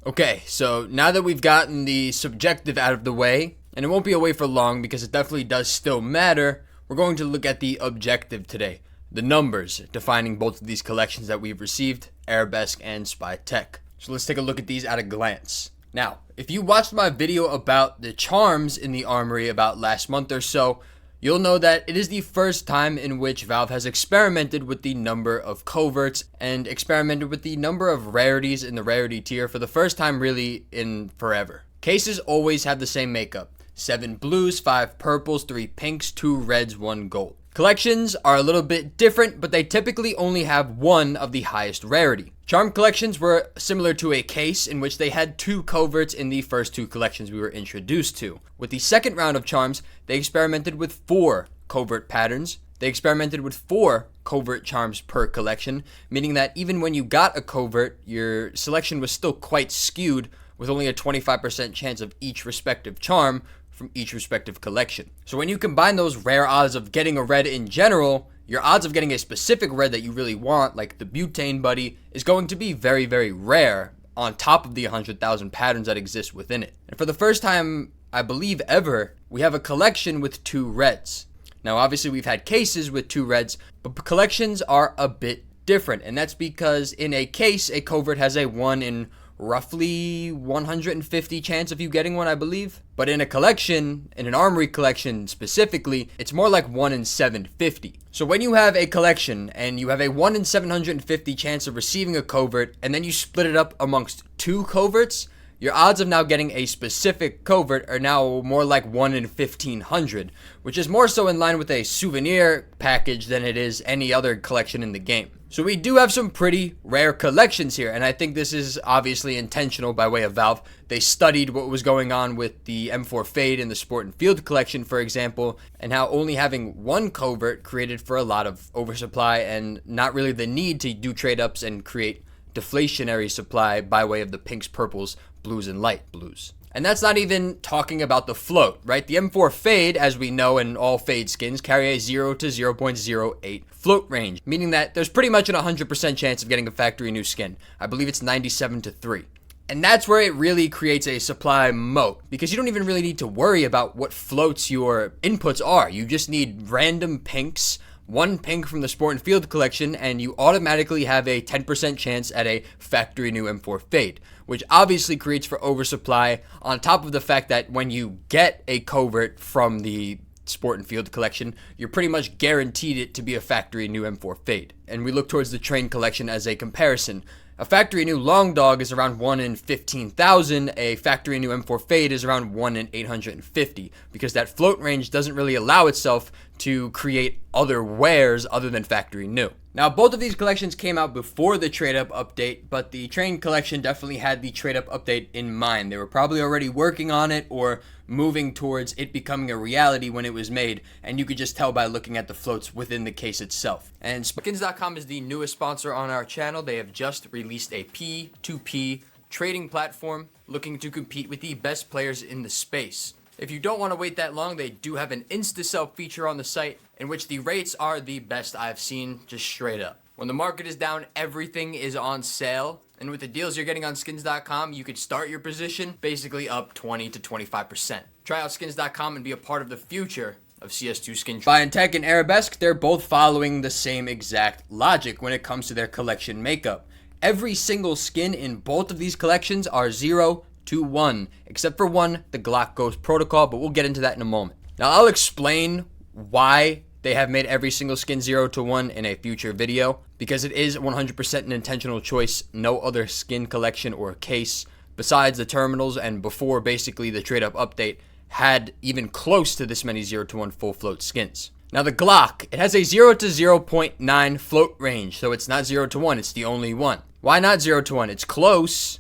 Okay, so now that we've gotten the subjective out of the way, and it won't be away for long because it definitely does still matter, we're going to look at the objective today. The numbers defining both of these collections that we've received, Arabesque and Spy Tech. So let's take a look at these at a glance. Now, if you watched my video about the charms in the Armory about last month or so, you'll know that it is the first time in which Valve has experimented with the number of coverts and experimented with the number of rarities in the rarity tier for the first time really in forever. Cases always have the same makeup: 7 blues, 5 purples, 3 pinks, 2 reds, 1 gold. Collections are a little bit different, but they typically only have one of the highest rarity. Charm collections were similar to a case in which they had 2 coverts in the first 2 collections we were introduced to. With the second round of charms, they experimented with 4 covert patterns. They experimented with 4 covert charms per collection, meaning that even when you got a covert, your selection was still quite skewed, with only a 25% chance of each respective charm from each respective collection. So when you combine those rare odds of getting a red in general, your odds of getting a specific red that you really want, like the butane buddy, is going to be very, very rare on top of the 100,000 patterns that exist within it. And for the first time, I believe ever, we have a collection with 2 reds. Now obviously we've had cases with 2 reds, but collections are a bit different, and that's because in a case, a covert has a 1 in roughly 150 chance of you getting one, I believe. But in a collection, in an Armory collection specifically, it's more like 1 in 750. So when you have a collection and you have a 1 in 750 chance of receiving a covert, and then you split it up amongst 2 coverts, your odds of now getting a specific covert are now more like 1 in 1500, which is more so in line with a souvenir package than it is any other collection in the game. So we do have some pretty rare collections here, and I think this is obviously intentional by way of Valve. They studied what was going on with the M4 Fade in the Sport and Field collection, for example, and how only having 1 covert created for a lot of oversupply and not really the need to do trade-ups and create deflationary supply by way of the pinks, purples, blues, and light blues. And that's not even talking about the float, right? The M4 Fade, as we know in all Fade skins, carry a 0 to 0.08 float range, meaning that there's pretty much an 100% chance of getting a factory new skin. I believe it's 97 to 3. And that's where it really creates a supply moat, because you don't even really need to worry about what floats your inputs are. You just need random pinks, 1 pink from the Sport and Field collection, and you automatically have a 10% chance at a factory new M4 Fade, which obviously creates for oversupply, on top of the fact that when you get a covert from the Sport and Field collection, you're pretty much guaranteed it to be a factory new M4 Fade. And we look towards the Train collection as a comparison. A factory new Long Dog is around 1 in 15,000. A factory new M4 Fade is around 1 in 850, because that float range doesn't really allow itself to create other wares other than factory new. Now, both of these collections came out before the trade-up update, but the Train collection definitely had the trade-up update in mind. They were probably already working on it or moving towards it becoming a reality when it was made, and you could just tell by looking at the floats within the case itself. And skins.com is the newest sponsor on our channel. They have just released a P2P trading platform looking to compete with the best players in the space. If you don't want to wait that long, they do have an insta-sell feature on the site in which the rates are the best I've seen, just straight up. When the market is down, everything is on sale. And with the deals you're getting on skins.com, you could start your position basically up 20 to 25%. Try out skins.com and be a part of the future of CS2 skin. Spy Tech and Arabesque, they're both following the same exact logic when it comes to their collection makeup. Every single skin in both of these collections are 0 to 1, except for 1, the Glock Ghost Protocol, but we'll get into that in a moment. Now, I'll explain why they have made every single skin 0 to 1 in a future video, because it is 100% an intentional choice. No other skin collection or case besides the terminals and before basically the trade-up update had even close to this many 0 to 1 full float skins. Now the Glock, it has a 0 to 0.9 float range, so it's not 0 to 1, it's the only one. Why not 0 to 1? It's close.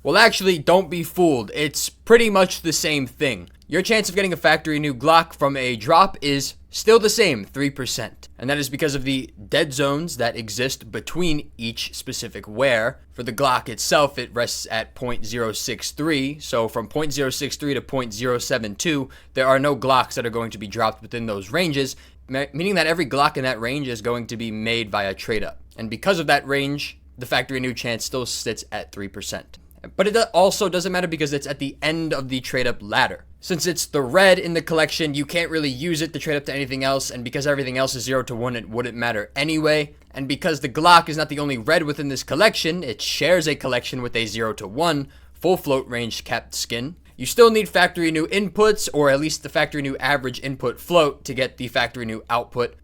Well, actually, don't be fooled. It's pretty much the same thing. Your chance of getting a factory new Glock from a drop is still the same, 3%. And that is because of the dead zones that exist between each specific wear. For the Glock itself, it rests at 0.063. So from 0.063 to 0.072, there are no Glocks that are going to be dropped within those ranges, meaning that every Glock in that range is going to be made via trade-up. And because of that range, the factory new chance still sits at 3%. But it also doesn't matter because it's at the end of the trade-up ladder. Since it's the red in the collection, you can't really use it to trade up to anything else, and because everything else is 0 to 1, it wouldn't matter anyway. And because the Glock is not the only red within this collection, it shares a collection with a 0 to 1 full float range capped skin. You still need factory new inputs, or at least the factory new average input float to get the factory new output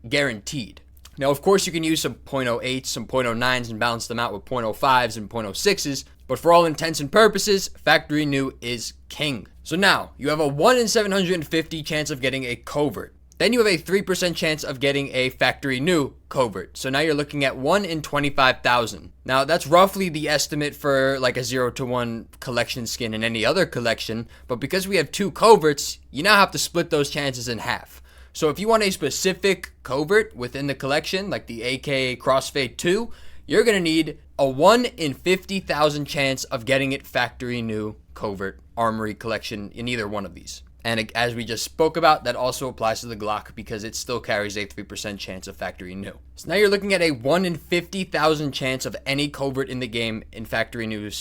guaranteed. Now, of course, you can use some .08s, some .09s, and balance them out with .05s and .06s, but for all intents and purposes, factory new is king. So now, you have a 1 in 750 chance of getting a covert. Then you have a 3% chance of getting a factory new covert. So now you're looking at 1 in 25,000. Now, that's roughly the estimate for like a 0 to 1 collection skin in any other collection, but because we have 2 coverts, you now have to split those chances in half. So if you want a specific covert within the collection, like the AK Crossfade 2, you're going to need a 1 in 50,000 chance of getting it factory new covert Armory collection in either one of these. And as we just spoke about, that also applies to the Glock because it still carries a 3% chance of factory new. So now you're looking at a 1 in 50,000 chance of any covert in the game in factory new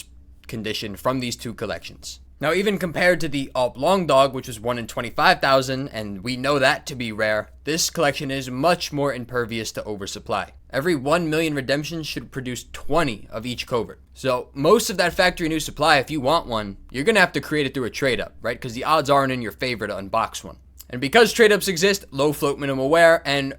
condition from these 2 collections. Now, even compared to the Alp Long Dog, which was 1 in 25,000, and we know that to be rare, this collection is much more impervious to oversupply. Every 1 million redemptions should produce 20 of each covert. So most of that factory new supply, if you want one, you're going to have to create it through a trade up, right? Because the odds aren't in your favor to unbox one. And because trade ups exist, low float minimal wear and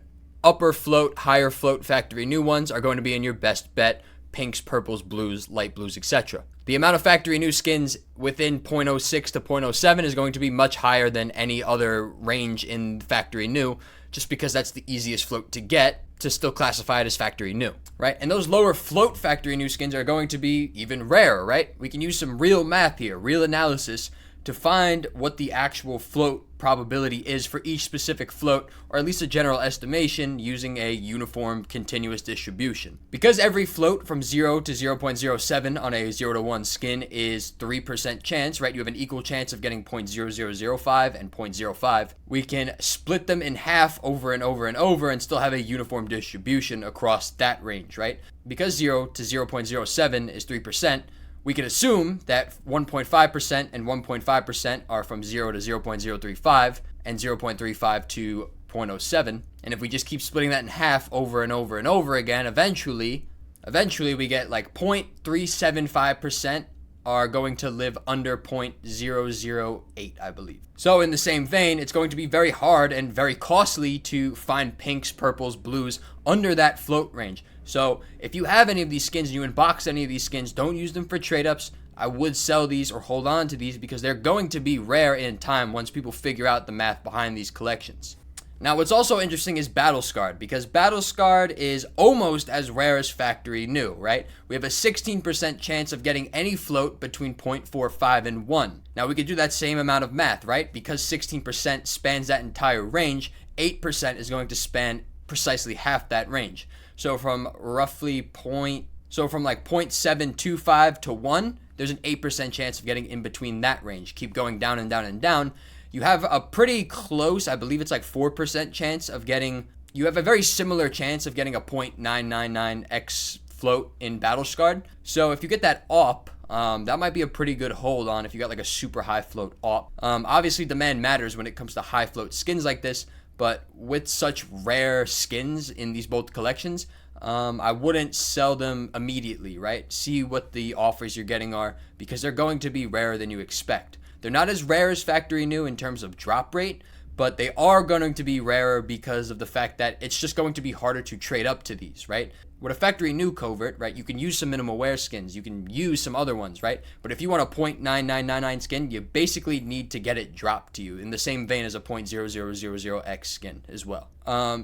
upper float, higher float factory new ones are going to be in your best bet. Pinks, purples, blues, light blues, etc. The amount of factory new skins within .06 to .07 is going to be much higher than any other range in factory new, just because that's the easiest float to get to still classify it as factory new, right? And those lower float factory new skins are going to be even rarer, right? We can use some real math here, real analysis, to find what the actual float probability is for each specific float, or at least a general estimation using a uniform continuous distribution. Because every float from 0 to 0.07 on a 0 to 1 skin is 3% chance, right? You have an equal chance of getting 0.0005 and 0.05. We can split them in half over and over and over and still have a uniform distribution across that range, right? Because 0 to 0.07 is 3%, we can assume that 1.5% and 1.5% are from 0 to 0.035 and 0.35 to 0.07. And if we just keep splitting that in half over and over and over again, eventually we get like 0.375% are going to live under 0.008, I believe. So in the same vein, it's going to be very hard and very costly to find pinks, purples, blues under that float range. So if you have any of these skins and you unbox any of these skins, don't use them for trade-ups. I would sell these or hold on to these because they're going to be rare in time once people figure out the math behind these collections. Now, what's also interesting is Battle Scarred, because Battle Scarred is almost as rare as factory new, right? We have a 16% chance of getting any float between 0.45 and 1. Now, we could do that same amount of math, right? Because 16% spans that entire range, 8% is going to span precisely half that range. So from roughly from like 0.725 to 1, there's an 8% chance of getting in between that range. Keep going down and down and down. You have a pretty close, I believe it's like 4% chance of getting, you have a very similar chance of getting a 0.999x float in Battle Scarred. So if you get that AWP, that might be a pretty good hold on if you got like a super high float AWP. Obviously demand matters when it comes to high float skins like this, but with such rare skins in these both collections, I wouldn't sell them immediately, right? See what the offers you're getting are, because they're going to be rarer than you expect. They're not as rare as factory new in terms of drop rate, but they are going to be rarer because of the fact that it's just going to be harder to trade up to these, right? With a factory new covert, right, you can use some minimal wear skins, you can use some other ones, right? But if you want a 0.9999 skin, you basically need to get it dropped to you in the same vein as a 0.0000x skin as well.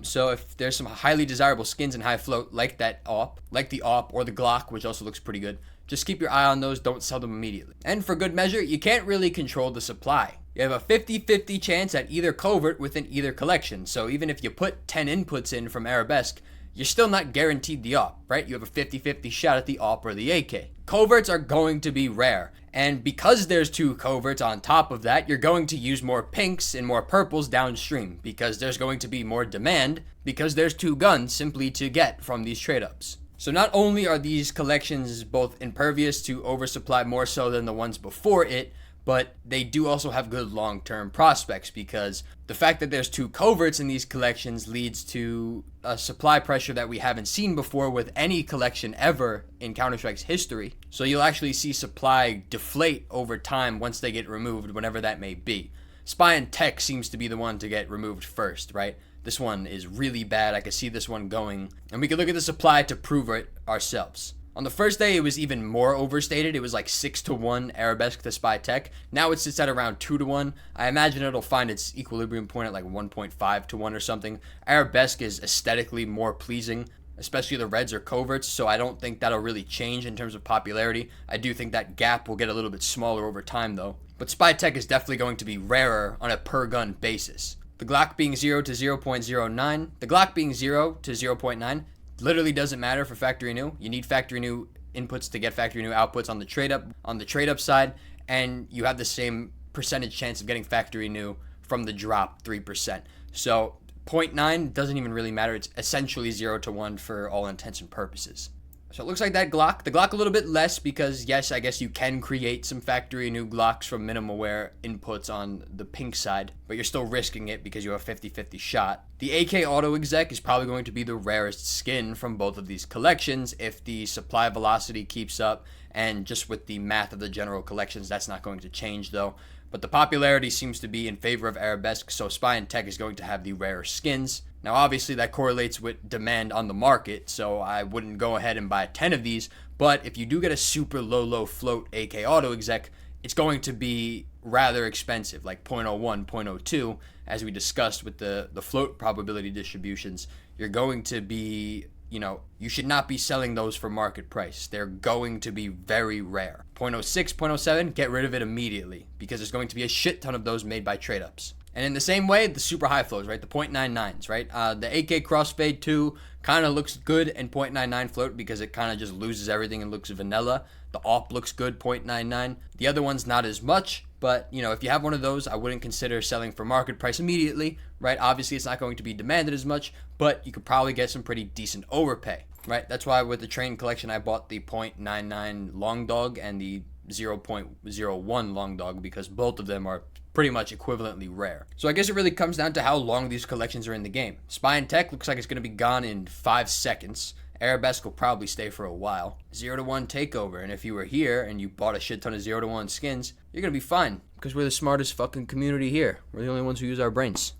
So if there's some highly desirable skins in high float like that AWP, like the AWP or the Glock, which also looks pretty good, just keep your eye on those, don't sell them immediately. And for good measure, you can't really control the supply. You have a 50-50 chance at either covert within either collection. So even if you put 10 inputs in from Arabesque, you're still not guaranteed the AWP, right? You have a 50-50 shot at the AWP or the AK. Coverts are going to be rare. And because there's 2 coverts on top of that, you're going to use more pinks and more purples downstream because there's going to be more demand because there's 2 guns simply to get from these trade-ups. So not only are these collections both impervious to oversupply more so than the ones before it, but they do also have good long-term prospects, because the fact that there's two coverts in these collections leads to a supply pressure that we haven't seen before with any collection ever in Counter-Strike's history. So you'll actually see supply deflate over time once they get removed, whenever that may be. Spy and Tech seems to be the one to get removed first, right? This one is really bad. I can see this one going, and we can look at the supply to prove it ourselves. On the first day, it was even more overstated. It was like 6-1 Arabesque to Spy Tech. Now it sits at around 2-1. I imagine it'll find its equilibrium point at like 1.5-1 or something. Arabesque is aesthetically more pleasing, especially the reds or coverts, so I don't think that'll really change in terms of popularity. I do think that gap will get a little bit smaller over time though. But Spy Tech is definitely going to be rarer on a per gun basis. The Glock being 0 to 0.09, the Glock being 0 to 0.9 literally doesn't matter for factory new. You need factory new inputs to get factory new outputs on the trade up side, and you have the same percentage chance of getting factory new from the drop, 3%. So 0.9 doesn't even really matter. It's essentially 0 to 1 for all intents and purposes. So it looks like that Glock. The Glock a little bit less because, yes, I guess you can create some factory new Glocks from minimal wear inputs on the pink side, but you're still risking it because you have a 50-50 shot. The AK Autoexec is probably going to be the rarest skin from both of these collections if the supply velocity keeps up, and just with the math of the general collections, that's not going to change though. But the popularity seems to be in favor of Arabesque, so Spy and Tech is going to have the rarer skins. Now obviously that correlates with demand on the market, so I wouldn't go ahead and buy 10 of these, but if you do get a super low float AK Autoexec, it's going to be rather expensive, like 0.01, 0.02, as we discussed with the float probability distributions. You're going to be, you should not be selling those for market price. They're going to be very rare. 0.06, 0.07, get rid of it immediately, because there's going to be a shit ton of those made by trade-ups. And in the same way, the super high flows, right? The 0.99s, right? The AK Crossfade 2 kind of looks good in 0.99 float because it kind of just loses everything and looks vanilla. The AWP looks good, 0.99. The other one's not as much, but, if you have one of those, I wouldn't consider selling for market price immediately, right? Obviously, it's not going to be demanded as much, but you could probably get some pretty decent overpay, right? That's why with the train collection, I bought the 0.99 long dog and the 0.01 long dog, because both of them are pretty much equivalently rare. So I guess it really comes down to how long these collections are in the game. Spy and Tech looks like it's going to be gone in 5 seconds. Arabesque will probably stay for a while. 0 to 1 takeover, and if you were here and you bought a shit ton of 0 to 1 skins, you're going to be fine, because we're the smartest fucking community here. We're the only ones who use our brains.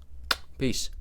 Peace.